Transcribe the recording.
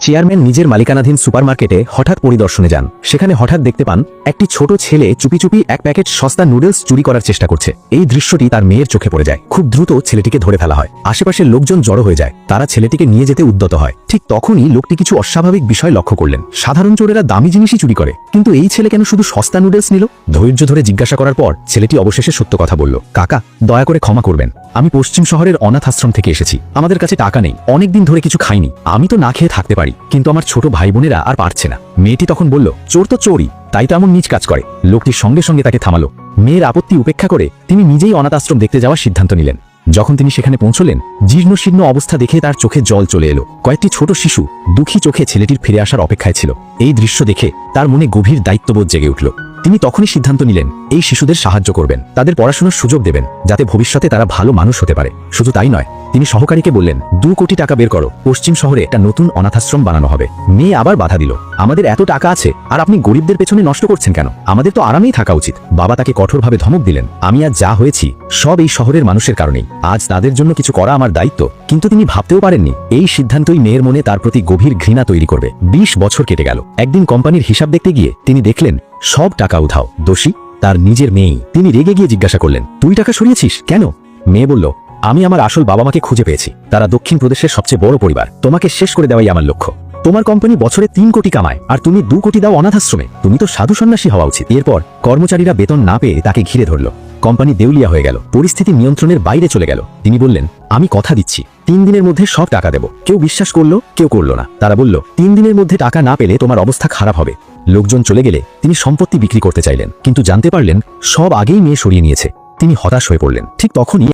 Chairman নিজের মালিকানাধীন সুপারমার্কেটে হঠাৎ পরিদর্শনে যান। সেখানে হঠাৎ দেখতে পান একটি ছোট ছেলে চুপি চুপি এক প্যাকেট সস্তা নুডলস চুরি করার চেষ্টা করছে। এই দৃশ্যটি তার মেয়ের চোখে পড়ে যায়। খুব দ্রুত ছেলেটিকে ধরে ফেলা হয়। আশেপাশের লোকজন জড়ো হয়ে যায়। তারা ছেলেটিকে নিয়ে যেতে উদ্যত হয়। ঠিক তখনই লোকটি কিছু অস্বাভাবিক বিষয় লক্ষ্য করলেন। সাধারণ চোরেরা দামি জিনিসই চুরি করে, কিন্তু এই ছেলে কেন শুধু সস্তা নুডলস নিল? ধৈর্য ধরে জিজ্ঞাসা করার পর ছেলেটি অবশেষে সত্য কথা বলল। কাকা, দয়া করে ক্ষমা করবেন, আমি পশ্চিম শহরের অনাথ আশ্রম থেকে এসেছি। আমাদের কাছে টাকা নেই, অনেকদিন ধরে কিছু খাইনি। আমি তো না খেয়ে থাকতে পারি, কিন্তু আমার ছোট ভাই বোনেরা আর পারছে না। মেয়েটি তখন বলল, চোর তো চোরই, তাই তো এমন নীচ কাজ করে। লোকটি সঙ্গে সঙ্গে তাকে থামালো। মেয়ের আপত্তি উপেক্ষা করে তিনি নিজেই অনাথ আশ্রম দেখতে যাওয়ার সিদ্ধান্ত নিলেন। যখন তিনি সেখানে পৌঁছলেন, জীর্ণ শীর্ণ অবস্থা দেখে তার চোখে জল চলে এলো। কয়েকটি ছোট শিশু দুঃখী চোখে ছেলেটির ফিরে আসার অপেক্ষায় ছিল। এই দৃশ্য দেখে তার মনে গভীর দায়িত্ববোধ জেগে উঠল। তিনি তখনই সিদ্ধান্ত নিলেন এই শিশুদের সাহায্য করবেন, তাদের পড়াশোনার সুযোগ দেবেন, যাতে ভবিষ্যতে তারা ভালো মানুষ হতে পারে। শুধু তাই নয়, তিনি সহকারীকে বললেন, 2 কোটি টাকা বের করো, পশ্চিম শহরে একটা নতুন অনাথাশ্রম বানানো হবে। মেয়ে আবার বাধা দিল, আমাদের এত টাকা আছে, আর আপনি গরিবদের পেছনে নষ্ট করছেন কেন? আমাদের তো আরামেই থাকা উচিত। বাবা তাকে কঠোরভাবে ধমক দিলেন, আমি আজ যা হয়েছি সব এই শহরের মানুষের কারণেই। আজ তাদের জন্য কিছু করা আমার দায়িত্ব। কিন্তু তিনি ভাবতেও পারেননি এই সিদ্ধান্তই মেয়ের মনে তার প্রতি গভীর ঘৃণা তৈরি করবে। 20 বছর কেটে গেল। একদিন কোম্পানির হিসাব দেখতে গিয়ে তিনি দেখলেন সব টাকা উধাও। দোষী তার নিজের মেয়েই। তিনি রেগে গিয়ে জিজ্ঞাসা করলেন, তুই টাকা সরিয়েছিস কেন? মেয়ে বলল, আমি আমার আসল বাবা মাকে খুঁজে পেয়েছি। তারা দক্ষিণ প্রদেশের সবচেয়ে বড় পরিবার। তোমাকে শেষ করে দেওয়াই আমার লক্ষ্য। তোমার কোম্পানি বছরে 3 কোটি কামায়, আর তুমি 2 কোটি দাও অনাথ আশ্রমে। তুমি তো সাধু সন্ন্যাসী হওয়া উচিত। এরপর কর্মচারীরা বেতন না পেয়ে তাকে ঘিরে ধরল। কোম্পানি দেউলিয়া হয়ে গেল। পরিস্থিতি নিয়ন্ত্রণের বাইরে চলে গেল। তিনি বললেন, আমি কথা দিচ্ছি 3 দিনের মধ্যে সব টাকা দেব। কেউ বিশ্বাস করলো, কেউ করলো না। তারা বলল, 3 দিনের মধ্যে টাকা না পেলে তোমার অবস্থা খারাপ হবে। লোকজন চলে গেলে তিনি সম্পত্তি বিক্রি করতে চাইলেন, কিন্তু জানতে পারলেন সব আগেই মেয়ে সরিয়ে নিয়েছে। তিনি হতাশ হয়ে পড়লেন। ঠিক তখনই